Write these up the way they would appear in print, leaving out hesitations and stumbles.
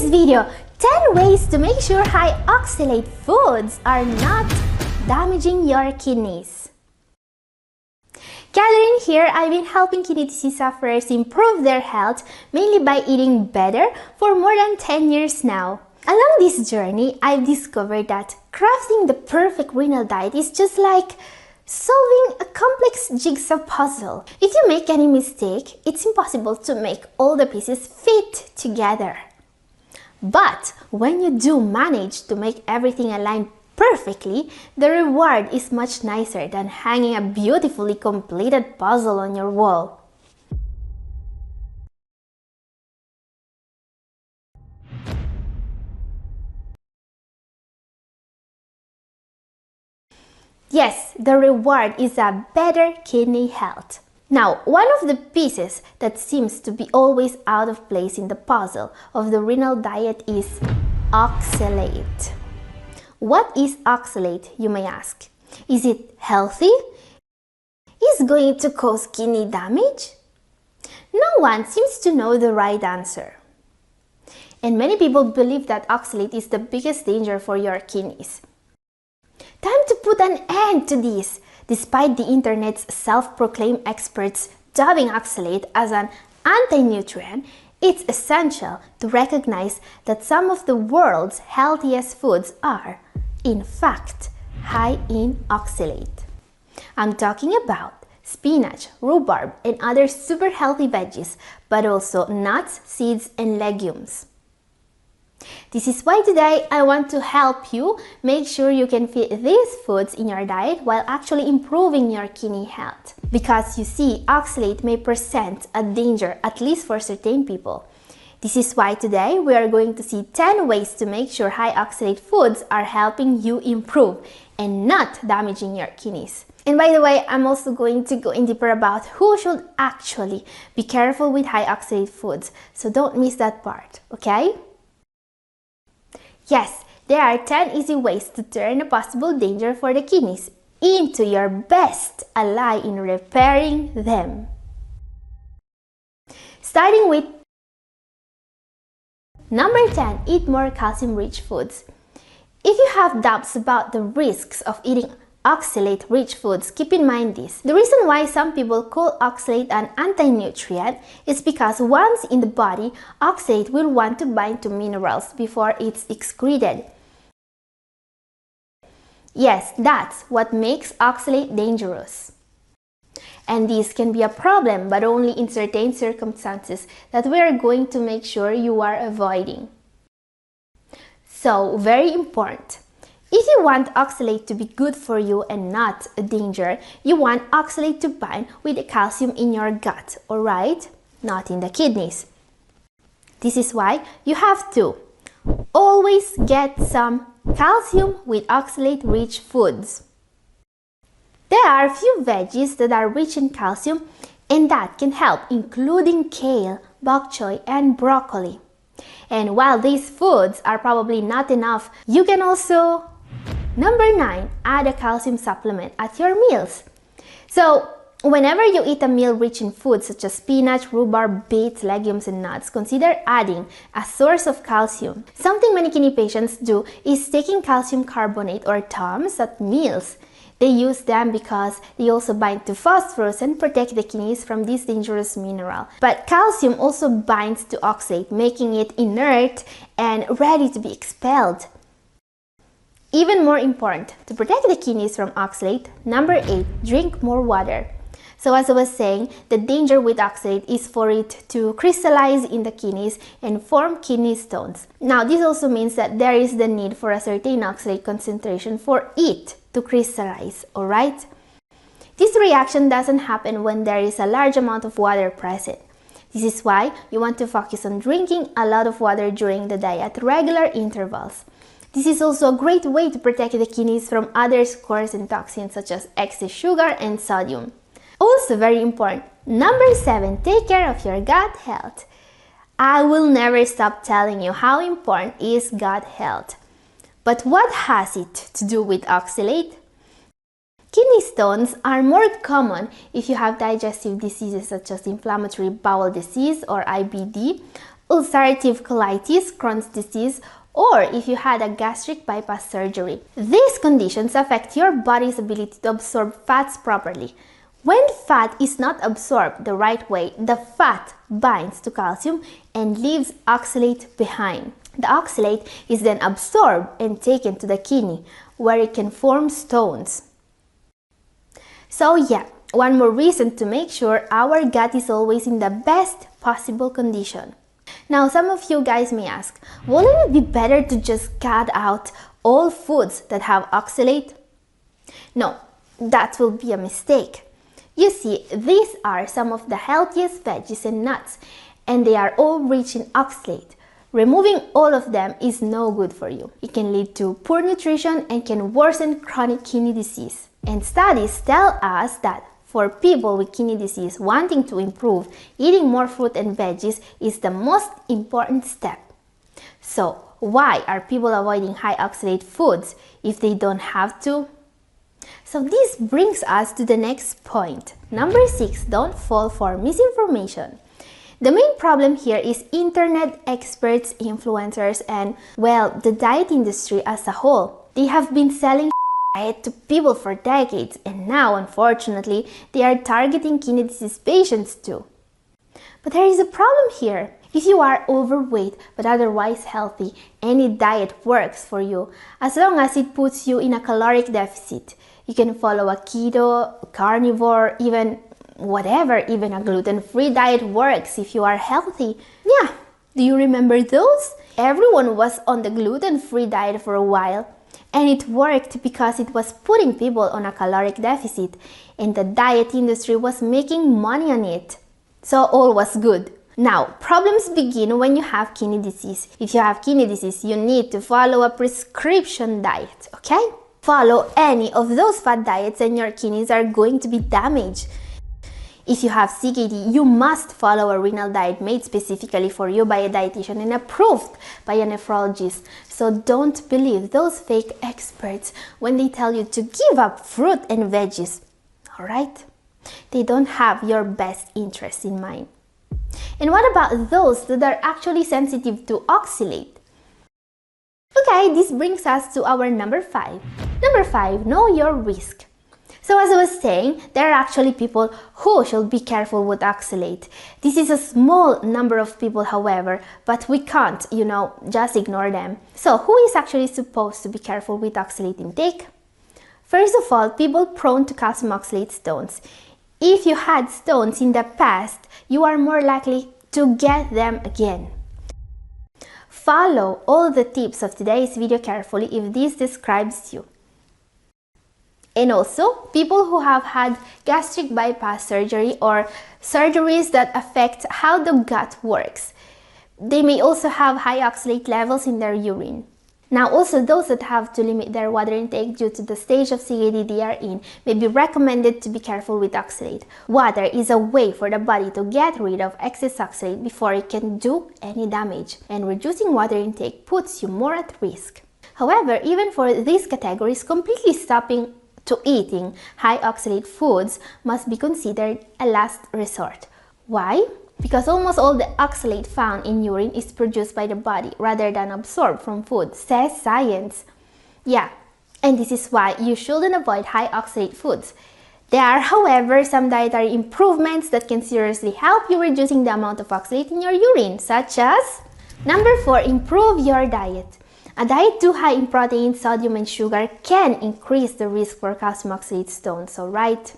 today's video, 10 ways to make sure high oxalate foods are not damaging your kidneys. Catherine here. I've been helping kidney disease sufferers improve their health mainly by eating better for more than 10 years now. Along this journey, I've discovered that crafting the perfect renal diet is just like solving a complex jigsaw puzzle. If you make any mistake, it's impossible to make all the pieces fit together. But when you do manage to make everything align perfectly, the reward is much nicer than hanging a beautifully completed puzzle on your wall. Yes, the reward is a better kidney health. Now, one of the pieces that seems to be always out of place in the puzzle of the renal diet is oxalate. What is oxalate, you may ask? Is it healthy? Is it going to cause kidney damage? No one seems to know the right answer. And many people believe that oxalate is the biggest danger for your kidneys. Time to put an end to this. Despite the internet's self-proclaimed experts dubbing oxalate as an anti-nutrient, it's essential to recognize that some of the world's healthiest foods are, in fact, high in oxalate. I'm talking about spinach, rhubarb, and other super healthy veggies, but also nuts, seeds, and legumes. This is why today I want to help you make sure you can fit these foods in your diet while actually improving your kidney health. Because you see, oxalate may present a danger, at least for certain people. This is why today we are going to see 10 ways to make sure high oxalate foods are helping you improve and not damaging your kidneys. And by the way, I'm also going to go in deeper about who should actually be careful with high oxalate foods. So don't miss that part, okay? Yes, there are 10 easy ways to turn a possible danger for the kidneys into your best ally in repairing them. Starting with number 10, eat more calcium-rich foods. If you have doubts about the risks of eating oxalate-rich foods, keep in mind this. The reason why some people call oxalate an anti-nutrient is because once in the body, oxalate will want to bind to minerals before it's excreted. Yes, that's what makes oxalate dangerous. And this can be a problem, but only in certain circumstances that we are going to make sure you are avoiding. So, very important. If you want oxalate to be good for you and not a danger, you want oxalate to bind with the calcium in your gut, alright? Not in the kidneys. This is why you have to always get some calcium with oxalate-rich foods. There are a few veggies that are rich in calcium and that can help, including kale, bok choy, and broccoli. And while these foods are probably not enough, you can also Number 9, add a calcium supplement at your meals. So, whenever you eat a meal rich in foods such as spinach, rhubarb, beets, legumes, and nuts, consider adding a source of calcium. Something many kidney patients do is taking calcium carbonate or TUMS at meals. They use them because they also bind to phosphorus and protect the kidneys from this dangerous mineral. But calcium also binds to oxalate, making it inert and ready to be expelled. Even more important, to protect the kidneys from oxalate, number 8, drink more water. So as I was saying, the danger with oxalate is for it to crystallize in the kidneys and form kidney stones. Now, this also means that there is the need for a certain oxalate concentration for it to crystallize, alright? This reaction doesn't happen when there is a large amount of water present. This is why you want to focus on drinking a lot of water during the day at regular intervals. This is also a great way to protect the kidneys from other scores and toxins such as excess sugar and sodium. Also very important, number 7, take care of your gut health. I will never stop telling you how important is gut health. But what has it to do with oxalate? Kidney stones are more common if you have digestive diseases such as inflammatory bowel disease or IBD, ulcerative colitis, Crohn's disease, or if you had a gastric bypass surgery. These conditions affect your body's ability to absorb fats properly. When fat is not absorbed the right way, the fat binds to calcium and leaves oxalate behind. The oxalate is then absorbed and taken to the kidney, where it can form stones. So yeah, one more reason to make sure our gut is always in the best possible condition. Now, some of you guys may ask, wouldn't it be better to just cut out all foods that have oxalate? No, that will be a mistake. You see, these are some of the healthiest veggies and nuts, and they are all rich in oxalate. Removing all of them is no good for you. It can lead to poor nutrition and can worsen chronic kidney disease. And studies tell us that for people with kidney disease wanting to improve, eating more fruit and veggies is the most important step. So, why are people avoiding high oxalate foods if they don't have to? So this brings us to the next point. Number 6, don't fall for misinformation. The main problem here is internet experts, influencers, and, well, the diet industry as a whole. They have been selling diet to people for decades, and now, unfortunately, they are targeting kidney disease patients too. But there is a problem here. If you are overweight but otherwise healthy, any diet works for you as long as it puts you in a caloric deficit. You can follow a keto, carnivore, even whatever, even a gluten-free diet works if you are healthy. Yeah, do you remember those? Everyone was on the gluten-free diet for a while, and it worked because it was putting people on a caloric deficit, and the diet industry was making money on it. So all was good. Now, problems begin when you have kidney disease. If you have kidney disease, you need to follow a prescription diet, okay? Follow any of those fat diets and your kidneys are going to be damaged. If you have CKD, you must follow a renal diet made specifically for you by a dietitian and approved by a nephrologist. So don't believe those fake experts when they tell you to give up fruit and veggies, alright? They don't have your best interest in mind. And what about those that are actually sensitive to oxalate? Okay, this brings us to our number 5. Number 5, know your risk. So as I was saying, there are actually people who should be careful with oxalate. This is a small number of people, however, but we can't, just ignore them. So who is actually supposed to be careful with oxalate intake? First of all, people prone to calcium oxalate stones. If you had stones in the past, you are more likely to get them again. Follow all the tips of today's video carefully if this describes you. And also, people who have had gastric bypass surgery or surgeries that affect how the gut works. They may also have high oxalate levels in their urine. Now, also those that have to limit their water intake due to the stage of CKD they are in may be recommended to be careful with oxalate. Water is a way for the body to get rid of excess oxalate before it can do any damage, and reducing water intake puts you more at risk. However, even for these categories, completely stopping to eating high oxalate foods must be considered a last resort. Why? Because almost all the oxalate found in urine is produced by the body rather than absorbed from food, says science. Yeah, and this is why you shouldn't avoid high oxalate foods. There are, however, some dietary improvements that can seriously help you reducing the amount of oxalate in your urine, such as number 4, improve your diet. A diet too high in protein, sodium, and sugar can increase the risk for calcium oxalate stones, alright?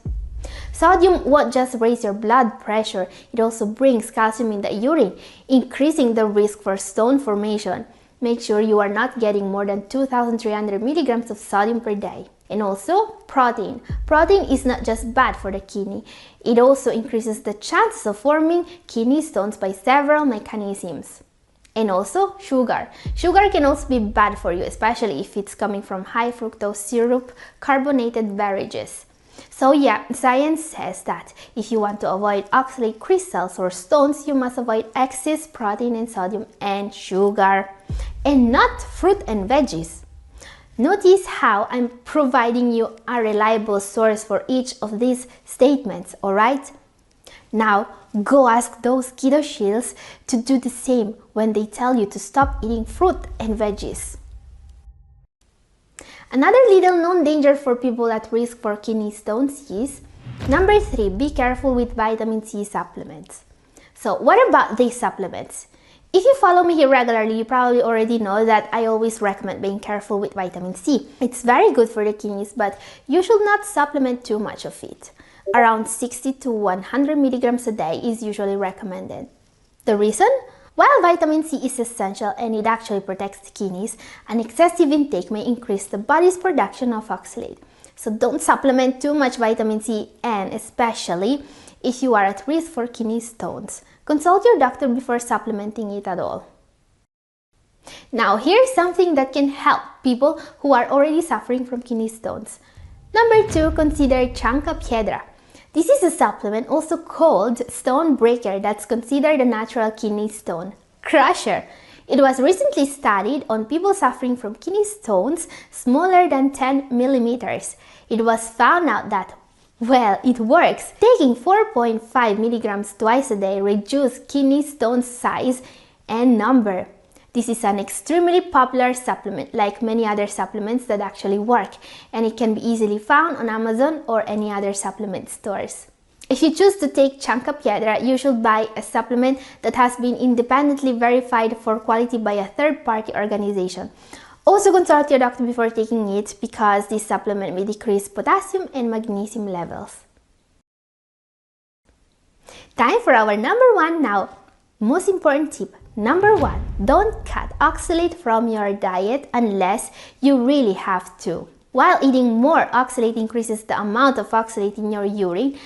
Sodium won't just raise your blood pressure, it also brings calcium in the urine, increasing the risk for stone formation. Make sure you are not getting more than 2,300 milligrams of sodium per day. And also, protein. Protein is not just bad for the kidney, it also increases the chances of forming kidney stones by several mechanisms. And also, sugar. Sugar can also be bad for you, especially if it's coming from high fructose syrup, carbonated beverages. So yeah, science says that if you want to avoid oxalate crystals or stones, you must avoid excess protein and sodium and sugar, and not fruit and veggies. Notice how I'm providing you a reliable source for each of these statements, alright? Now, go ask those keto shills to do the same when they tell you to stop eating fruit and veggies. Another little known danger for people at risk for kidney stones is number 3, be careful with vitamin C supplements. So what about these supplements? If you follow me here regularly, you probably already know that I always recommend being careful with vitamin C. It's very good for the kidneys, but you should not supplement too much of it. Around 60 to 100 milligrams a day is usually recommended. The reason? While vitamin C is essential and it actually protects the kidneys, an excessive intake may increase the body's production of oxalate. So don't supplement too much vitamin C, and especially if you are at risk for kidney stones. Consult your doctor before supplementing it at all. Now here's something that can help people who are already suffering from kidney stones. Number 2, consider Chanca Piedra. This is a supplement also called stone breaker that's considered a natural kidney stone crusher. It was recently studied on people suffering from kidney stones smaller than 10 millimeters. It was found out that, well, it works. Taking 4.5 milligrams twice a day reduces kidney stone size and number. This is an extremely popular supplement, like many other supplements that actually work, and it can be easily found on Amazon or any other supplement stores. If you choose to take Chanca Piedra, you should buy a supplement that has been independently verified for quality by a third-party organization. Also consult your doctor before taking it, because this supplement may decrease potassium and magnesium levels. Time for our number 1 now. Most important tip. Number 1, don't cut oxalate from your diet unless you really have to. While eating more oxalate increases the amount of oxalate in your urine,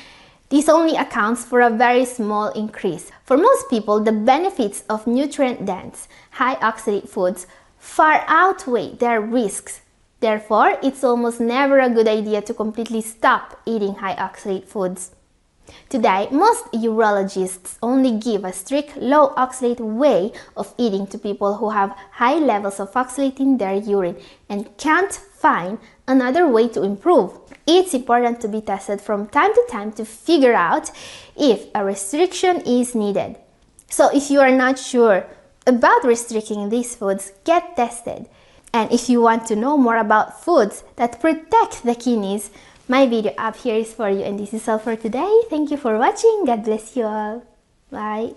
this only accounts for a very small increase. For most people, the benefits of nutrient-dense, high oxalate foods far outweigh their risks. Therefore, it's almost never a good idea to completely stop eating high oxalate foods. Today, most urologists only give a strict low oxalate way of eating to people who have high levels of oxalate in their urine and can't find another way to improve. It's important to be tested from time to time to figure out if a restriction is needed. So if you are not sure about restricting these foods, get tested. And if you want to know more about foods that protect the kidneys, my video up here is for you. And this is all for today. Thank you for watching. God bless you all. Bye.